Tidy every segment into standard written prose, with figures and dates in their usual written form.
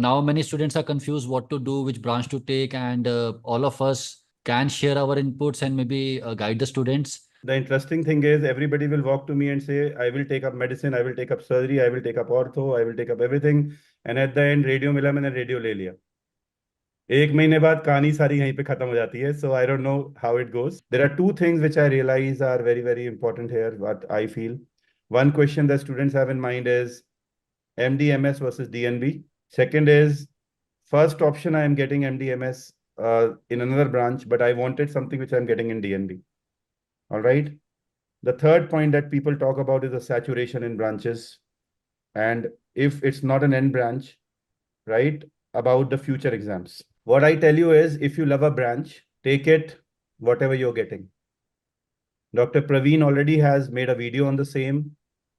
Now many students are confused what to do, which branch to take, and all of us can share our inputs and maybe guide the students. The interesting thing is everybody will walk to me and say, I will take up medicine, I will take up surgery, I will take up ortho, I will take up everything. And at the end, radio मिला मैंने radio ले लिया. एक महीने बाद कहानी सारी यहीं पे खत्म हो जाती है. So I don't know how it goes. There are two things which I realize are very, very important here, what I feel. One question that students have in mind is MD-MS versus DNB. Second is, first option I am getting MD-MS in another branch, but I wanted something which I'm getting in DNB. All right. The third point that people talk about is the saturation in branches. And if it's not an end branch, right, about the future exams. What I tell you is, if you love a branch, take it, whatever you're getting. Dr. Praveen already has made a video on the same,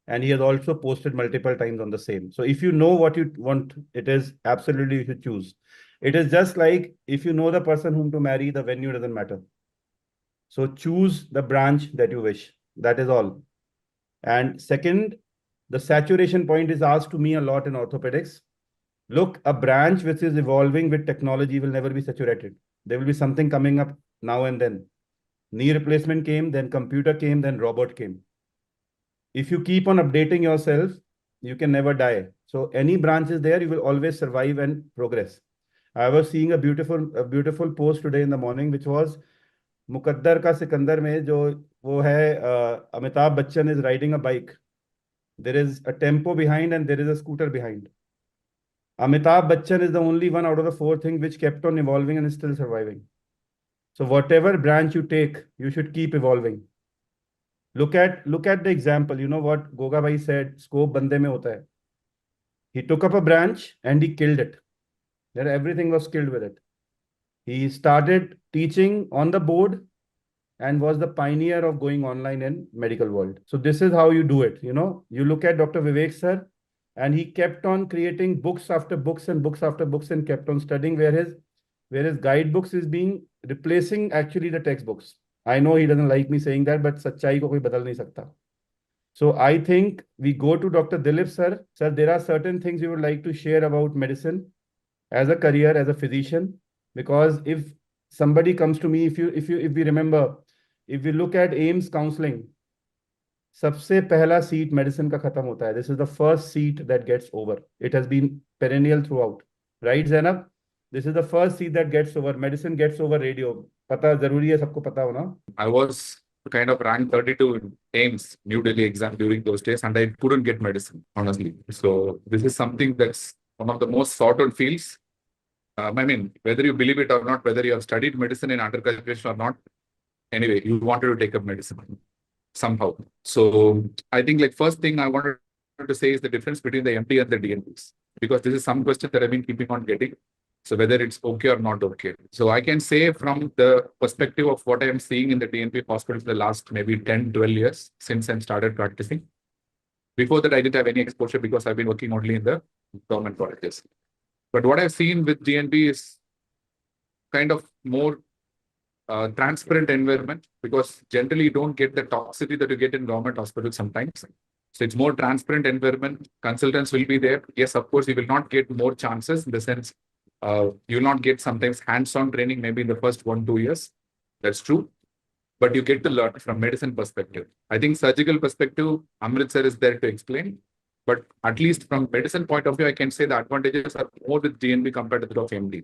and he has also posted multiple times on the same. So if you know what you want, it is absolutely you should choose. It is just like if you know the person whom to marry, the venue doesn't matter. So choose the branch that you wish. That is all. And second, the saturation point is asked to me a lot in orthopedics. Look, a branch which is evolving with technology will never be saturated. There will be something coming up now and then. Knee replacement came, then computer came, then robot came. If you keep on updating yourself, you can never die. So any branch is there, you will always survive and progress. I was seeing a beautiful post today in the morning, which was मुकद्दर का सिकंदर में जो वो है Amitabh Bachchan is riding a bike. There is a tempo behind and there is a scooter behind. Amitabh Bachchan is the only one out of the four things which kept on evolving and is still surviving. So whatever branch you take, you should keep evolving. Look at the example. You know what Goga Bhai said, scope bande mein hota hai. He took up a branch and he killed it. That everything was killed with it. He started teaching on the board and was the pioneer of going online in medical world. So this is how you do it. You know, you look at Dr. Vivek sir, and he kept on creating books after books and books after books and kept on studying, where his guidebooks is being replacing actually the textbooks. I know he doesn't like me saying that, but सच्चाई को कोई बदल नहीं सकता. So I think we go to Dr. Dilip sir. Sir, there are certain things you would like to share about medicine as a career, as a physician, because if somebody comes to me, if we remember, if we look at AIMS counseling, सबसे पहला seat medicine का खत्म होता है. This is the first seat that gets over. It has been perennial throughout, right, Zainab? This is the first seat that gets over. Medicine gets over radio. पता जरूरी है सबको पता होना. I was kind of ranked 32 in AIMS New Delhi exam during those days, and I couldn't get medicine, honestly. So this is something that's one of the most sought out fields. I mean, whether you believe it or not, whether you have studied medicine in undergraduate or not, anyway, you wanted to take up medicine somehow. So I think like first thing I wanted to say is the difference between the MD and the DNPs, because this is some question that I've been keeping on getting. So whether it's okay or not okay. So I can say from the perspective of what I am seeing in the DNP hospital for the last maybe 10, 12 years since I started practicing. Before that, I didn't have any exposure because I've been working only in the government colleges. But what I've seen with DNP is kind of more transparent environment, because generally you don't get the toxicity that you get in government hospitals sometimes. So it's more transparent environment. Consultants will be there. Yes, of course, you will not get more chances in the sense you will not get sometimes hands-on training maybe in the first 1-2 years. That's true. But you get to learn from medicine perspective. I think surgical perspective, Amrit sir is there to explain. But at least from medicine point of view, I can say the advantages are more with DNB compared to the of MD.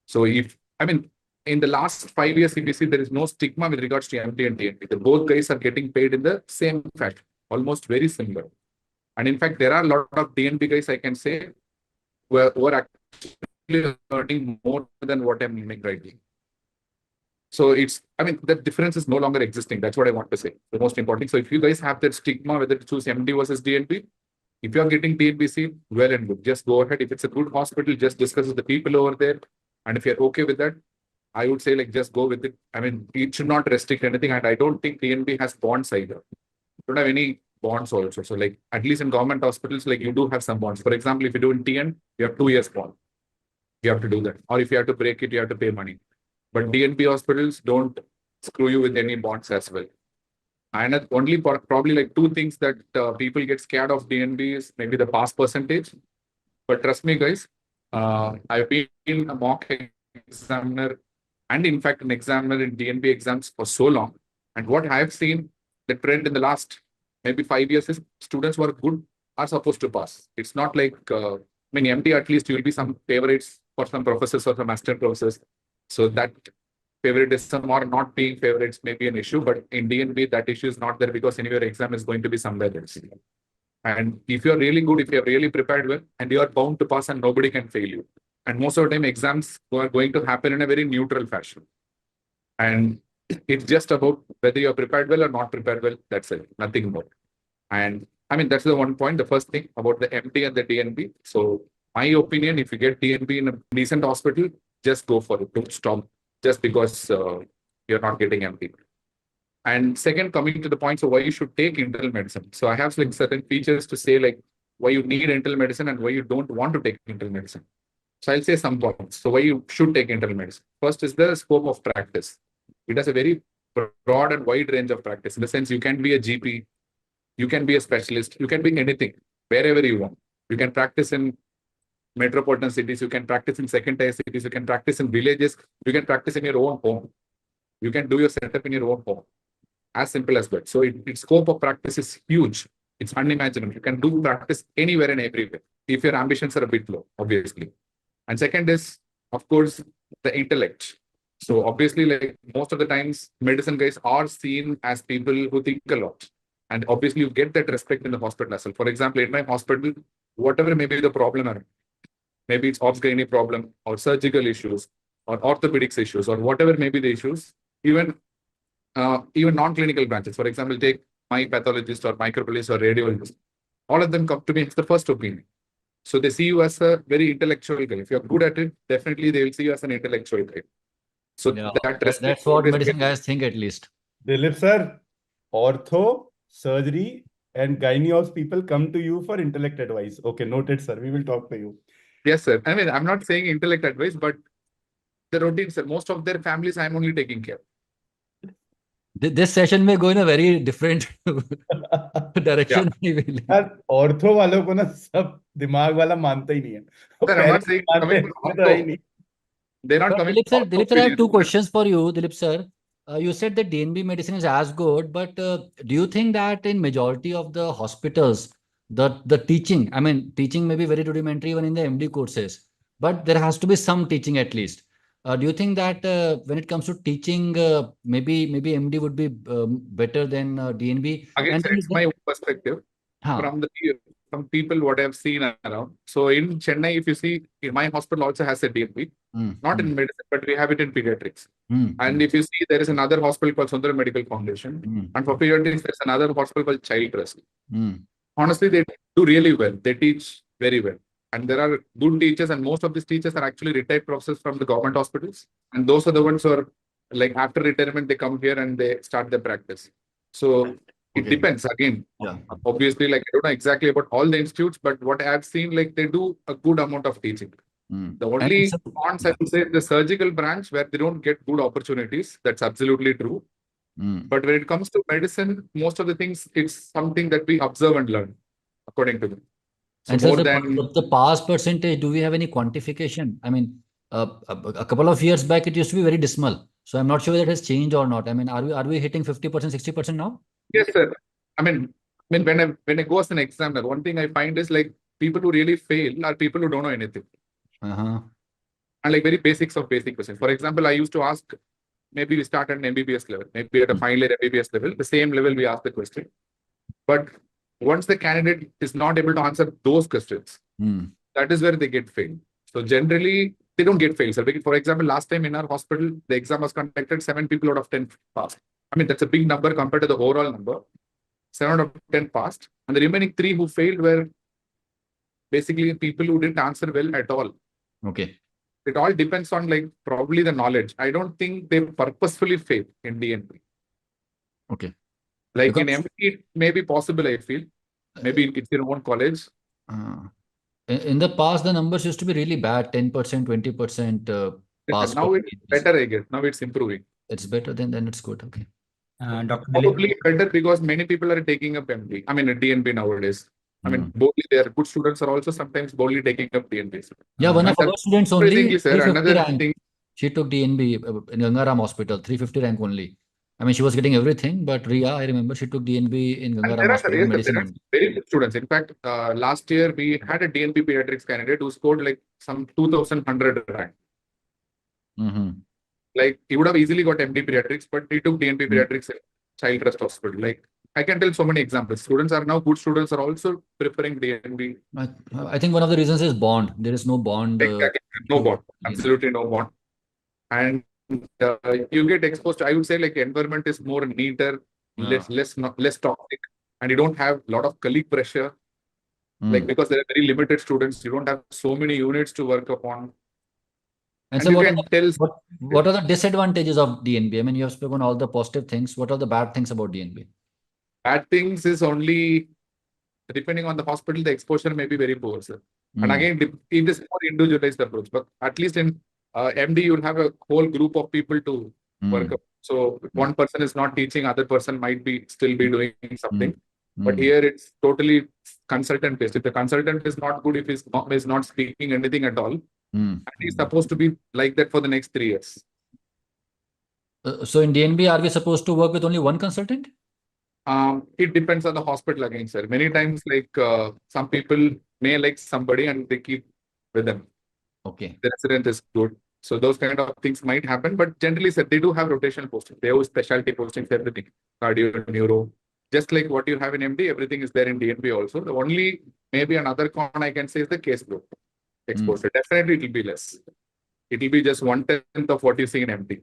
So in the last 5 years, if you see, there is no stigma with regards to MD and DNB. The both guys are getting paid in the same fashion, almost very similar. And in fact, there are a lot of DNB guys, I can say, who are actually earning more than what I'm earning right now. So the difference is no longer existing. That's what I want to say. The most important. So if you guys have that stigma, whether to choose MD versus DNB, if you are getting DNB, well and good. Just go ahead. If it's a good hospital, just discuss with the people over there. And if you're okay with that, I would say just go with it. It should not restrict anything. And I don't think DNB has bonds either. You don't have any bonds also. So at least in government hospitals, you do have some bonds. For example, if you do in TN, you have 2 years bond. You have to do that. Or if you have to break it, you have to pay money. But DNP hospitals don't screw you with any bonds as well. And only probably 2 things that people get scared of DNB is maybe the pass percentage. But trust me, guys, I've been a mock examiner and in fact an examiner in DNB exams for so long. And what I have seen, the trend in the last maybe 5 years is students who are good are supposed to pass. It's not like, I mean, MD at least you will be some favorites for some professors or some assistant professors. So that favoritism or not being favorites may be an issue, but in DNB that issue is not there because anyway your exam is going to be somewhere else. And if you're really good, if you're really prepared well, and you're bound to pass and nobody can fail you. And most of the time exams are going to happen in a very neutral fashion. And it's just about whether you're prepared well or not prepared well. That's it, nothing more. And I mean, that's the one point, the first thing about the MD and the DNB. So my opinion, if you get DNB in a decent hospital, just go for it. Don't stop just because you're not getting MD. And second, coming to the point, so why you should take internal medicine. So I have like certain features to say like why you need internal medicine and why you don't want to take internal medicine. So I'll say some points. So why you should take internal medicine. First is the scope of practice. It has a very broad and wide range of practice. In the sense you can be a GP, you can be a specialist, you can be anything, wherever you want. You can practice in metropolitan cities, you can practice in second-tier cities, you can practice in villages, you can practice in your own home. You can do your setup in your own home. As simple as that. So its scope of practice is huge. It's unimaginable. You can do practice anywhere and everywhere if your ambitions are a bit low, obviously. And second is, of course, the intellect. So obviously, like most of the times, medicine guys are seen as people who think a lot. And obviously, you get that respect in the hospital as well. For example, in my hospital, whatever may be the problem, maybe it's obs-gynae problem or surgical issues or orthopedics issues or whatever may be the issues, even non-clinical branches. For example, take my pathologist or microbiologist or radiologist. All of them come to me, it's the first opinion. So they see you as a very intellectual guy. If you're good at it, definitely they will see you as an intellectual guy. So Yeah, that's what medicine guys think at least. Dilip sir, ortho, surgery, and gynae people come to you for intellect advice. Okay, noted, sir. We will talk to you. Yes, sir. I mean, I'm not saying intellect advice, but the routine, sir. Most of their families, I'm only taking care. This session may go in a very different direction. यार ortho वालों को ना सब दिमाग वाला मानता ही नहीं है. Sir, I'm not saying coming from ortho. They're not coming. Dilip sir, I have two questions for you, Dilip sir. You said that DNB medicine is as good, but do you think that in majority of the hospitals, the teaching, I mean, teaching may be very rudimentary even in the MD courses, but there has to be some teaching at least. Do you think that when it comes to teaching, maybe MD would be better than DNB? Again, sir, it's my own perspective from people what I've seen around. So in Chennai, if you see, in my hospital also has a DNB, not in medicine, but we have it in pediatrics. And if you see, there is another hospital called Sundar Medical Foundation, and for pediatrics, there's another hospital called Child Trust. Honestly, they do really well. They teach very well. And there are good teachers, and most of these teachers are actually retired professors from the government hospitals. And those are the ones who are like after retirement, they come here and they start their practice. So it depends again. Yeah. Obviously, like I don't know exactly about all the institutes, but what I've seen, like they do a good amount of teaching. The only cons I would say the surgical branch where they don't get good opportunities. That's absolutely true. But when it comes to medicine, most of the things, it's something that we observe and learn, according to them. So and more than the pass percentage, do we have any quantification? I mean, a couple of years back, it used to be very dismal. So I'm not sure whether it has changed or not. I mean, are we hitting 50%, 60% now? Yes, sir. I mean, when I go as an examiner, one thing I find is like people who really fail are people who don't know anything. And like very basics of basic questions. For example, I used to ask, maybe we start at an MBBS level, maybe at a final year MBBS level, the same level we ask the question. But once the candidate is not able to answer those questions, that is where they get failed. So generally, they don't get failed. So for example, last time in our hospital, the exam was conducted, 7 people out of 10 passed. I mean, that's a big number compared to the overall number. 7 out of 10 passed. And the remaining 3 who failed were basically people who didn't answer well at all. Okay. It all depends on like probably the knowledge. I don't think they purposefully fail in DNP. Okay. Like because in MD, it may be possible, I feel. Maybe it's your own college. In the past, the numbers used to be really bad, 10%, 20% pass. Now it's better, I guess. Now it's improving. It's better, then it's good. Okay. Dr. Probably better because many people are taking up MD. I mean, a DNP nowadays. I mean, boldly, they are good students are also sometimes boldly taking up DNBs. Yeah, one of And our students surprisingly, only, sir, 350 another rank. thing, She took DNB in Gangaram Hospital, 350 rank only. I mean, she was getting everything, but Ria, I remember she took DNB in and Gangaram there are, Hospital, yes, sir, medicine there are only. very good students. In fact, last year we had a DNB pediatrics candidate who scored like some 2100 rank. Mm-hmm. Like he would have easily got MD pediatrics, but he took DNB pediatrics in Child Trust Hospital. Like I can tell so many examples. Students are now good students are also preferring DNB. I think one of the reasons is bond. There is no bond. Exactly. No bond. Absolutely no bond. And you get exposed to, I would say, like environment is more neater, less toxic, and you don't have a lot of colleague pressure. Like because there are very limited students, you don't have so many units to work upon. And And so you what can are tell what are the disadvantages of DNB? I mean, you have spoken all the positive things. What are the bad things about DNB? bad things is only depending on the hospital, the exposure may be very poor, sir. And again, it is more individualized approach. But at least in MD, you'll have a whole group of people to work up. So if one person is not teaching, other person might be still be doing something. But here it's totally consultant based. If the consultant is not good, if he's not speaking anything at all, and he's supposed to be like that for the next 3 years. So in DNB, are we supposed to work with only one consultant? It depends on the hospital again, sir. Many times, like some people may like somebody and they keep with them. Okay. The resident is good. So those kind of things might happen. But generally, sir, they do have rotational posting. They have specialty postings, everything. Cardio, neuro. Just like what you have in MD, everything is there in DNB also. The only maybe another con I can say is the case group exposure. Definitely, it will be less. It will be just 1/10 of what you see in MD.